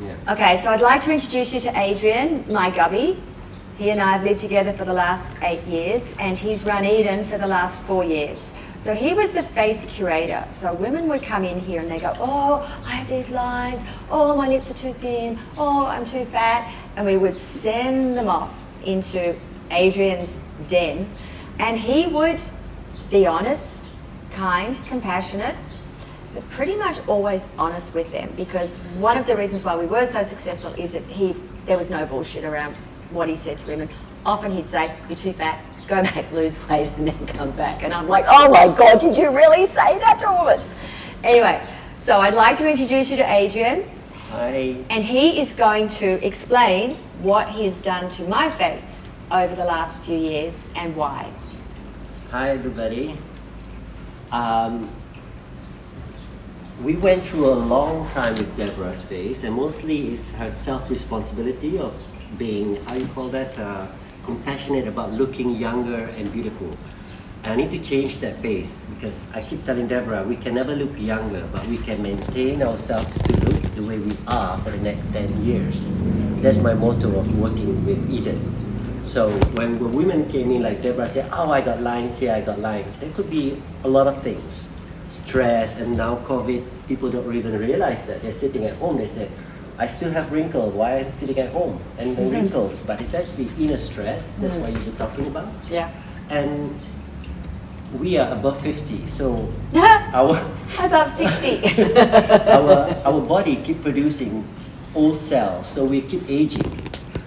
Yeah. Okay, so I'd like to introduce you to Adren, my gubby. He and I have lived together for the last 8 years, and he's run Eden for the last 4 years. So he was the face curator. So women would come in here and they go, oh, I have these lines, oh, my lips are too thin, oh, I'm too fat. And we would send them off into Adrian's den, and he would be honest, kind, compassionate, but pretty much always honest with them, because one of the reasons why we were so successful is that there was no bullshit around what he said to women. Often he'd say, you're too fat, go back, lose weight, and then come back. And I'm like, oh my God, did you really say that to a woman? Anyway, so I'd like to introduce you to Adren. Hi. And he is going to explain what he's done to my face over the last few years and why. Hi, everybody. We went through a long time with Deborah's face, and mostly it's her self-responsibility of being, how you call that, compassionate about looking younger and beautiful. I need to change that face, because I keep telling Deborah, we can never look younger, but we can maintain ourselves to look the way we are for the next 10 years. That's my motto of working with Eden. So when the women came in, like Deborah said, oh, I got lines here, I got lines. There could be a lot of things. Stress, and now COVID, people don't even realize that. They're sitting at home, they said, I still have wrinkles, why am I sitting at home? And the wrinkles, but it's actually inner stress, that's what you're talking about. Yeah. And we are above 50, so above 60. our body keep producing old cells, so we keep aging.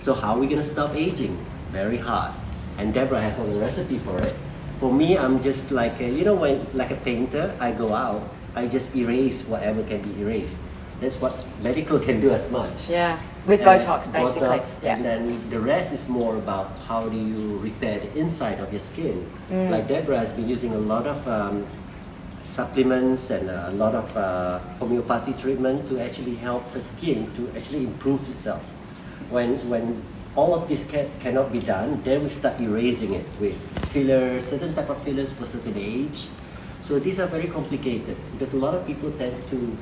So how are we gonna stop aging? Very hard. And Deborah has all the recipe for it. For me, I'm just like when like a painter, I go out, I just erase whatever can be erased. That's what medical can do as much. Yeah, with Botox basically. Botox, yeah. And then the rest is more about how do you repair the inside of your skin. Like Deborah has been using a lot of supplements and a lot of homeopathy treatment to actually help the skin to actually improve itself. When all of this cannot be done, then we start erasing it with fillers, certain type of fillers for certain age. So these are very complicated because a lot of people tend to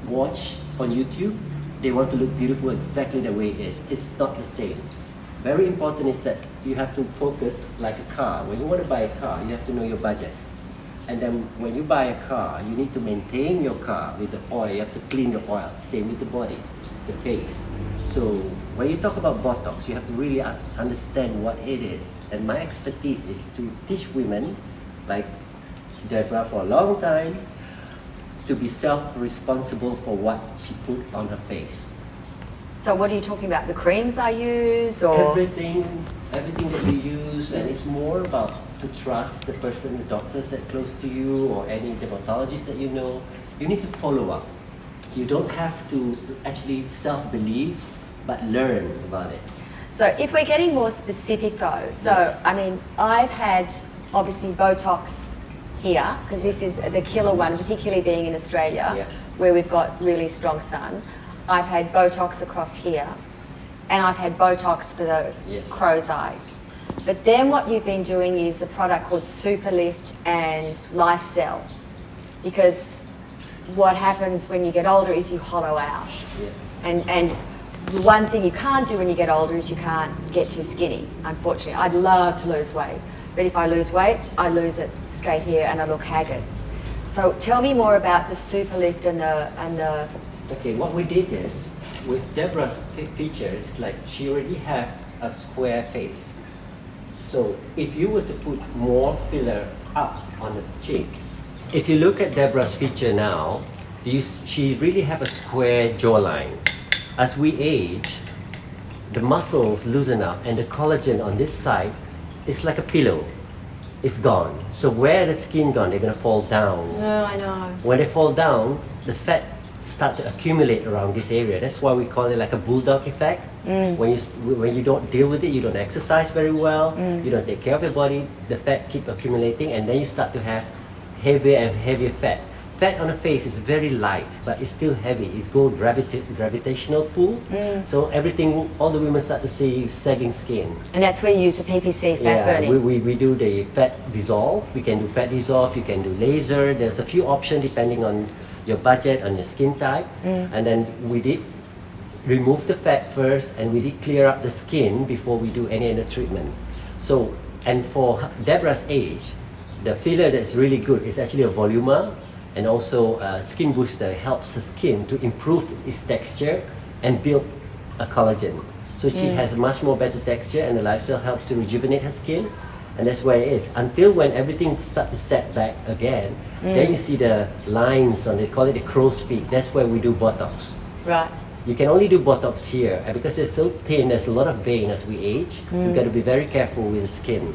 watch on YouTube. They want to look beautiful exactly the way it is. It's not the same. Very important is that you have to focus like a car. When you want to buy a car, you have to know your budget. And then when you buy a car, you need to maintain your car with the oil. You have to clean the oil. Same with the body, the face. So when you talk about Botox, you have to really understand what it is. And my expertise is to teach women, like Deborah for a long time, to be self-responsible for what she put on her face. So what are you talking about? The creams I use, or everything that you use, and it's more about to trust the person, the doctors that are close to you, or any dermatologist that you know. You need to follow up. You don't have to actually self-believe, but learn about it. So if we're getting more specific though, so I mean, I've had obviously Botox here, because this is the killer one, particularly being in Australia, where we've got really strong sun. I've had Botox across here, and I've had Botox for the crow's eyes. But then what you've been doing is a product called Superlift and Life Cell, because what happens when you get older is you hollow out. And the one thing you can't do when you get older is you can't get too skinny, unfortunately. I'd love to lose weight, but if I lose weight, I lose it straight here and I look haggard. So tell me more about the Superlift and the... Okay, what we did is, with Deborah's features, like she already have a square face. So if you were to put more filler up on the cheek, if you look at Deborah's feature now, she really have a square jawline. As we age, the muscles loosen up and the collagen on this side is like a pillow. It's gone. So where the skin gone, they're gonna fall down. Oh, I know. When they fall down, the fat start to accumulate around this area. That's why we call it like a bulldog effect. When you don't deal with it, you don't exercise very well, you don't take care of your body, the fat keep accumulating, and then you start to have heavier and heavier fat. Fat on the face is very light, but it's still heavy. It's called gravitational pull. So everything, all the women start to see sagging skin. And that's where you use the PPC fat burning. We do the fat dissolve. We can do fat dissolve, you can do laser. There's a few options depending on your budget, on your skin type. And then we did remove the fat first and really clear up the skin before we do any other treatment. So, and for Deborah's age, the filler that's really good is actually a volumer and also a skin booster. It helps the skin to improve its texture and build a collagen. So she has a much more better texture, and the lifestyle helps to rejuvenate her skin. And that's where it is. Until when everything starts to set back again, then you see the lines on it, call it the crow's feet. That's where we do Botox. Right. You can only do Botox here, and because it's so thin, there's a lot of vein as we age. You've got to be very careful with the skin.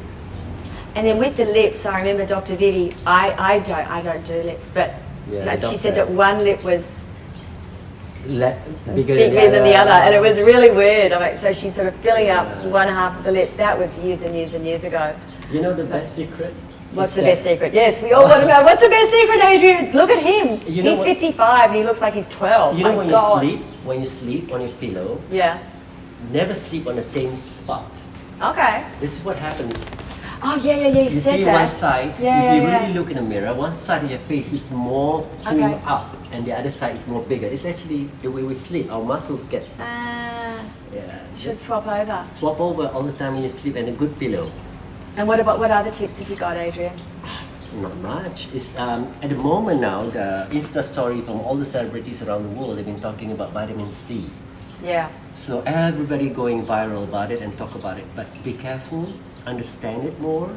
And then with the lips, I remember Dr. Vivi, I don't do lips, but she said that one lip was bigger than the other, and it was really weird. I'm like, so she's sort of filling up one half of the lip. That was years and years and years ago. You know the best secret? What's the best secret? Yes, we all want to know. What's the best secret, Adrian? Look at him. You know he's 55 and he looks like he's 12. You know My when you sleep on your pillow, never sleep on the same spot. Okay. This is what happened. Oh, yeah, you said see that. One side, if you really look in the mirror, one side of your face is more pulled up and the other side is more bigger. It's actually the way we sleep. Our muscles get... Should swap over. Swap over all the time when you sleep, and a good pillow. And what other tips have you got, Adrian? Not much. It's, at the moment now, the Insta story from all the celebrities around the world, they've been talking about vitamin C. Yeah. So everybody going viral about it and talk about it. But be careful, understand it more,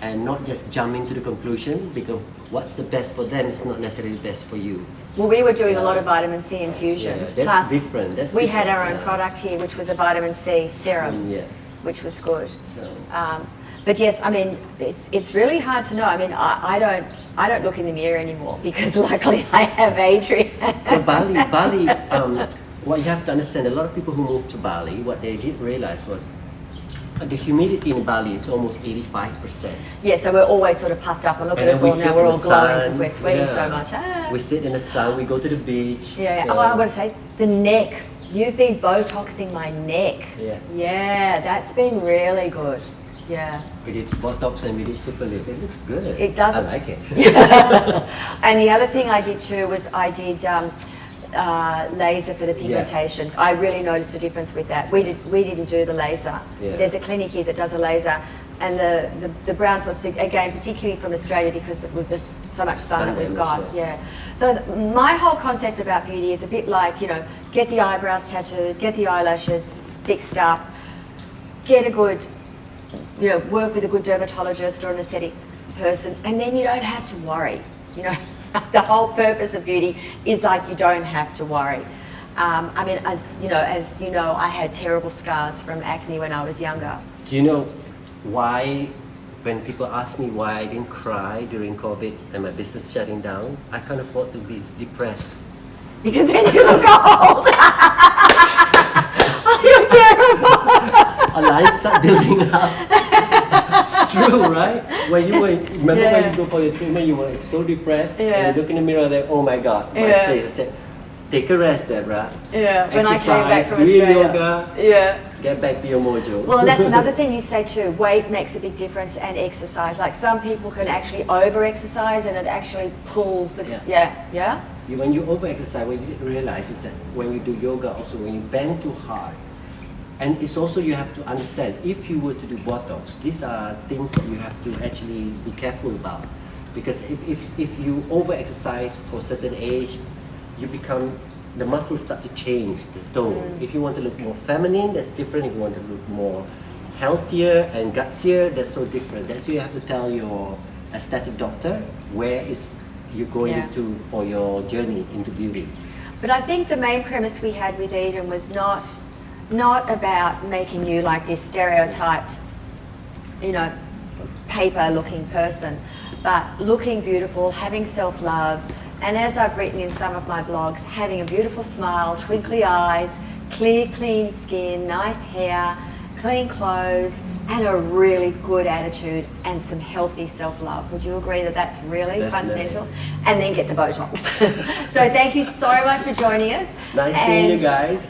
and not just jump into the conclusion, because what's the best for them is not necessarily best for you. Well, we were doing a lot of vitamin C infusions. That's Plus, different. we had our own product here, which was a vitamin C serum, which was good. So. But yes, I mean, it's really hard to know. I mean, I don't look in the mirror anymore because luckily I have Adrian. So Bali, what you have to understand, a lot of people who moved to Bali, what they didn't realize was the humidity in Bali is almost 85%. Yeah, so we're always sort of puffed up, and look at us all now, we're all glowing because we're sweating so much. We sit in the sun, we go to the beach. Yeah, so. Oh, I want to say, the neck. You've been Botoxing my neck. Yeah, that's been really good. Yeah. We did Botox and we did Superlift. It looks good. It does. I like it. And the other thing I did too was I did laser for the pigmentation. Yeah. I really noticed a difference with that. We didn't do the laser. Yeah. There's a clinic here that does a laser, and the brown spots, again, particularly from Australia because there's so much sun that we've got. Yeah. So my whole concept about beauty is a bit like, you know, get the eyebrows tattooed, get the eyelashes fixed up, get a good, you know, work with a good dermatologist or an aesthetic person, and then you don't have to worry. You know, the whole purpose of beauty is like you don't have to worry. I mean, as you know, I had terrible scars from acne when I was younger. Do you know why, when people ask me why I didn't cry during COVID and my business shutting down, I can't afford to be depressed. Because then you look old. Oh, you're terrible. A line start building up. It's true, right? When you were, remember when you go for your treatment, you were so depressed, and you look in the mirror, like, oh my God, my face. I said, take a rest, Deborah. Yeah. Exercise, when I came back from do Australia. Yoga. Get back to your mojo. Well, that's another thing you say too. Weight makes a big difference, and exercise. Like some people can actually over-exercise, and it actually pulls the. Yeah. When you over-exercise, what you didn't realize is that when you do yoga, also when you bend too hard, and it's also you have to understand, if you were to do Botox, these are things that you have to actually be careful about. Because if you over-exercise for a certain age, you become, the muscles start to change the tone. If you want to look more feminine, that's different. If you want to look more healthier and gutsier, that's so different. That's why you have to tell your aesthetic doctor where is you're going to for your journey into beauty. But I think the main premise we had with Eden was not about making you like this stereotyped, you know, paper-looking person, but looking beautiful, having self-love, and as I've written in some of my blogs, having a beautiful smile, twinkly eyes, clear, clean skin, nice hair, clean clothes, and a really good attitude and some healthy self-love. Would you agree that that's really fundamental? And then get the Botox. So thank you so much for joining us. Nice seeing you guys.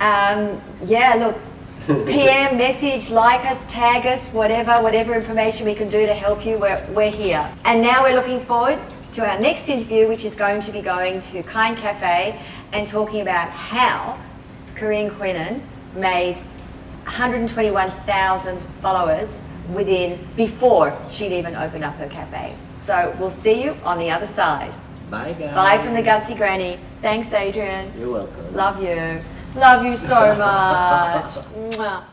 Yeah, look, PM, message, like us, tag us, whatever information we can do to help you, we're here. And now we're looking forward to our next interview, which is going to be going to Kind Cafe and talking about how Korean Queenan made 121,000 followers before she'd even opened up her cafe. So we'll see you on the other side. Bye, guys. Bye from the Gutsy Granny. Thanks, Adrian. You're welcome. Love you. Love you so much. Mwah.